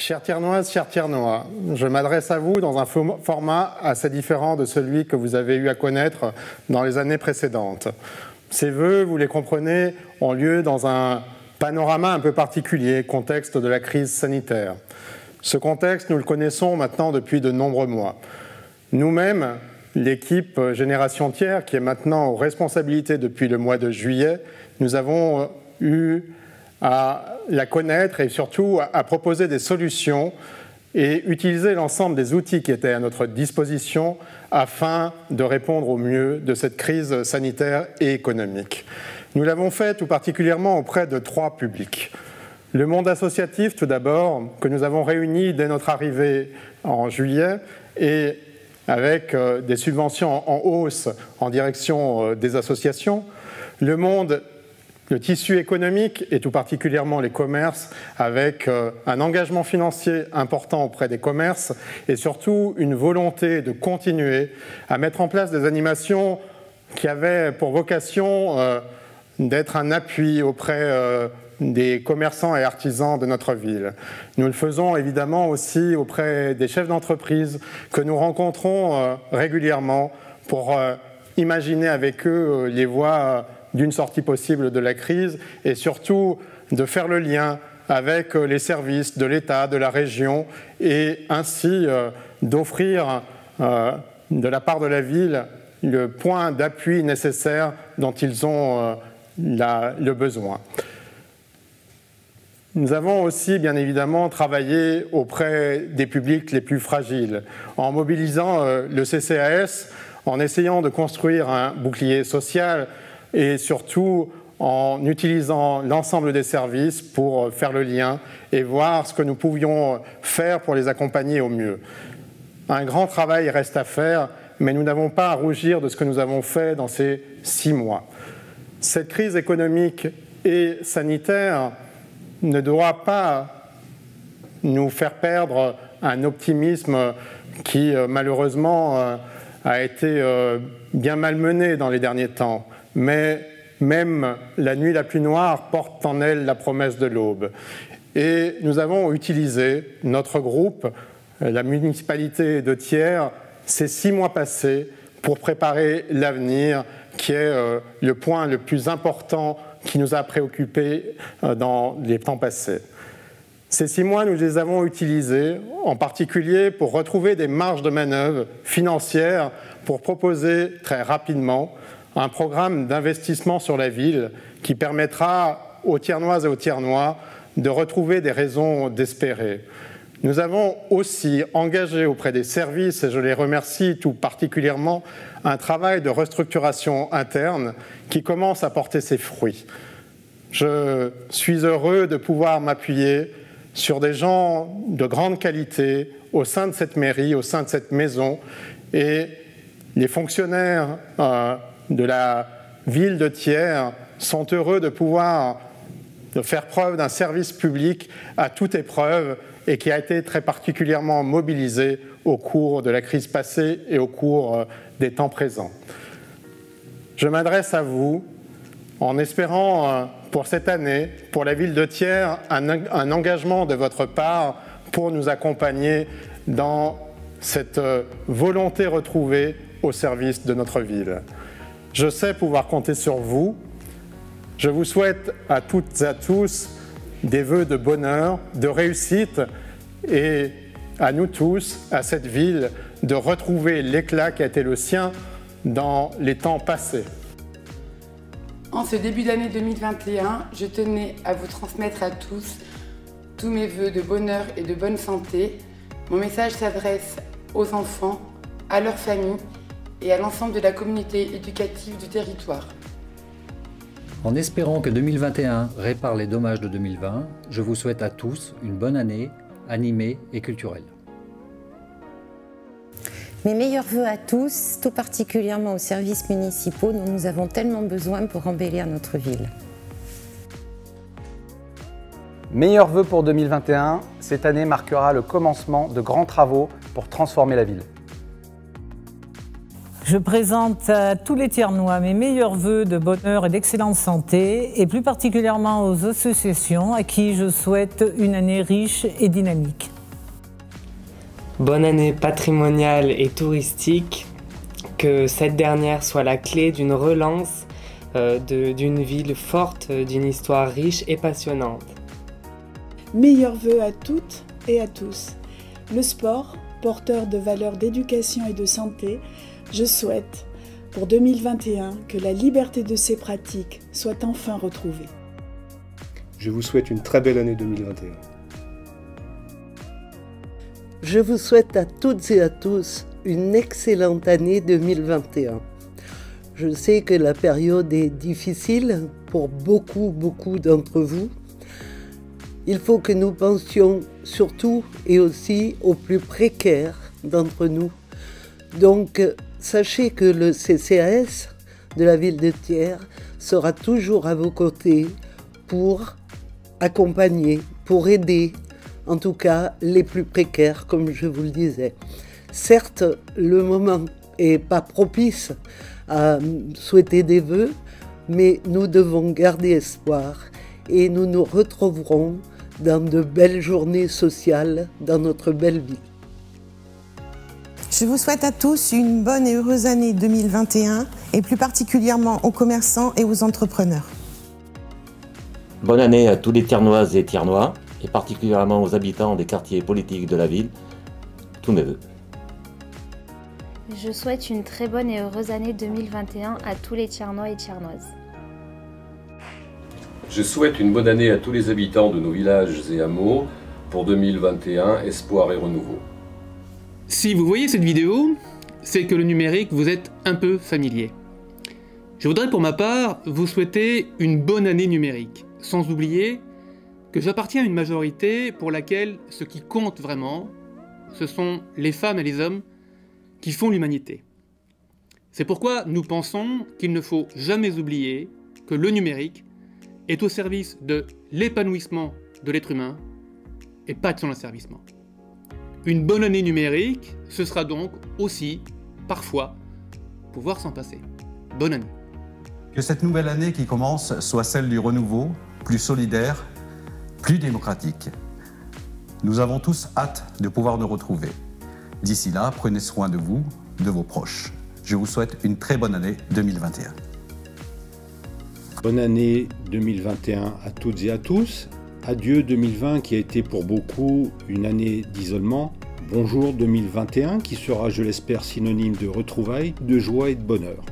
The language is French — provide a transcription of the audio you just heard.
Chères Thiernoises, chers Thiernois, je m'adresse à vous dans un format assez différent de celui que vous avez eu à connaître dans les années précédentes. Ces vœux, vous les comprenez, ont lieu dans un panorama un peu particulier, contexte de la crise sanitaire. Ce contexte, nous le connaissons maintenant depuis de nombreux mois. Nous-mêmes, l'équipe Génération Tiers, qui est maintenant aux responsabilités depuis le mois de juillet, nous avons eu à la connaître et surtout à proposer des solutions et utiliser l'ensemble des outils qui étaient à notre disposition afin de répondre au mieux de cette crise sanitaire et économique. Nous l'avons fait tout particulièrement auprès de 3 publics. Le monde associatif, tout d'abord, que nous avons réuni dès notre arrivée en juillet et avec des subventions en hausse en direction des associations. Le tissu économique et tout particulièrement les commerces avec un engagement financier important auprès des commerces et surtout une volonté de continuer à mettre en place des animations qui avaient pour vocation d'être un appui auprès des commerçants et artisans de notre ville. Nous le faisons évidemment aussi auprès des chefs d'entreprise que nous rencontrons régulièrement pour imaginer avec eux les voies d'une sortie possible de la crise et surtout de faire le lien avec les services de l'État, de la région et ainsi d'offrir de la part de la ville le point d'appui nécessaire dont ils ont le besoin. Nous avons aussi, bien évidemment, travaillé auprès des publics les plus fragiles, en mobilisant le CCAS, en essayant de construire un bouclier social et surtout en utilisant l'ensemble des services pour faire le lien et voir ce que nous pouvions faire pour les accompagner au mieux. Un grand travail reste à faire, mais nous n'avons pas à rougir de ce que nous avons fait dans ces 6 mois. Cette crise économique et sanitaire ne doit pas nous faire perdre un optimisme qui, malheureusement, a été bien malmené dans les derniers temps. Mais même la nuit la plus noire porte en elle la promesse de l'aube. Et nous avons utilisé, notre groupe, la municipalité de Thiers, ces 6 mois passés pour préparer l'avenir, qui est le point le plus important qui nous a préoccupés dans les temps passés. Ces 6 mois, nous les avons utilisés, en particulier pour retrouver des marges de manœuvre financières pour proposer très rapidement un programme d'investissement sur la ville qui permettra aux Thiernoises et aux Thiernois de retrouver des raisons d'espérer. Nous avons aussi engagé auprès des services, et je les remercie tout particulièrement, un travail de restructuration interne qui commence à porter ses fruits. Je suis heureux de pouvoir m'appuyer sur des gens de grande qualité au sein de cette mairie, au sein de cette maison, et les fonctionnaires de la ville de Thiers sont heureux de pouvoir faire preuve d'un service public à toute épreuve et qui a été très particulièrement mobilisé au cours de la crise passée et au cours des temps présents. Je m'adresse à vous en espérant pour cette année, pour la ville de Thiers, un engagement de votre part pour nous accompagner dans cette volonté retrouvée au service de notre ville. Je sais pouvoir compter sur vous. Je vous souhaite à toutes et à tous des vœux de bonheur, de réussite et à nous tous, à cette ville, de retrouver l'éclat qui a été le sien dans les temps passés. En ce début d'année 2021, je tenais à vous transmettre à tous mes vœux de bonheur et de bonne santé. Mon message s'adresse aux enfants, à leurs familles et à l'ensemble de la communauté éducative du territoire. En espérant que 2021 répare les dommages de 2020, je vous souhaite à tous une bonne année, animée et culturelle. Mes meilleurs vœux à tous, tout particulièrement aux services municipaux dont nous avons tellement besoin pour embellir notre ville. Meilleurs vœux pour 2021, cette année marquera le commencement de grands travaux pour transformer la ville. Je présente à tous les Thiernois mes meilleurs vœux de bonheur et d'excellente santé, et plus particulièrement aux associations à qui je souhaite une année riche et dynamique. Bonne année patrimoniale et touristique, que cette dernière soit la clé d'une relance d'une ville forte, d'une histoire riche et passionnante. Meilleurs vœux à toutes et à tous. Le sport, porteur de valeurs d'éducation et de santé, je souhaite pour 2021 que la liberté de ces pratiques soit enfin retrouvée. Je vous souhaite une très belle année 2021. Je vous souhaite à toutes et à tous une excellente année 2021. Je sais que la période est difficile pour beaucoup d'entre vous. Il faut que nous pensions surtout et aussi aux plus précaires d'entre nous. Donc, sachez que le CCAS de la ville de Thiers sera toujours à vos côtés pour accompagner, pour aider, en tout cas les plus précaires, comme je vous le disais. Certes, le moment n'est pas propice à souhaiter des vœux, mais nous devons garder espoir et nous nous retrouverons dans de belles journées sociales dans notre belle ville. Je vous souhaite à tous une bonne et heureuse année 2021 et plus particulièrement aux commerçants et aux entrepreneurs. Bonne année à tous les Thiernoises et Thiernois et particulièrement aux habitants des quartiers politiques de la ville. Tous mes vœux. Je souhaite une très bonne et heureuse année 2021 à tous les Thiernois et Thiernoises. Je souhaite une bonne année à tous les habitants de nos villages et hameaux pour 2021, espoir et renouveau. Si vous voyez cette vidéo, c'est que le numérique vous est un peu familier. Je voudrais pour ma part vous souhaiter une bonne année numérique, sans oublier que j'appartiens à une majorité pour laquelle ce qui compte vraiment, ce sont les femmes et les hommes qui font l'humanité. C'est pourquoi nous pensons qu'il ne faut jamais oublier que le numérique est au service de l'épanouissement de l'être humain et pas de son asservissement. Une bonne année numérique, ce sera donc aussi, parfois, pouvoir s'en passer. Bonne année. Que cette nouvelle année qui commence soit celle du renouveau, plus solidaire, plus démocratique. Nous avons tous hâte de pouvoir nous retrouver. D'ici là, prenez soin de vous, de vos proches. Je vous souhaite une très bonne année 2021. Bonne année 2021 à toutes et à tous. Adieu 2020 qui a été pour beaucoup une année d'isolement. Bonjour 2021 qui sera, je l'espère, synonyme de retrouvailles, de joie et de bonheur.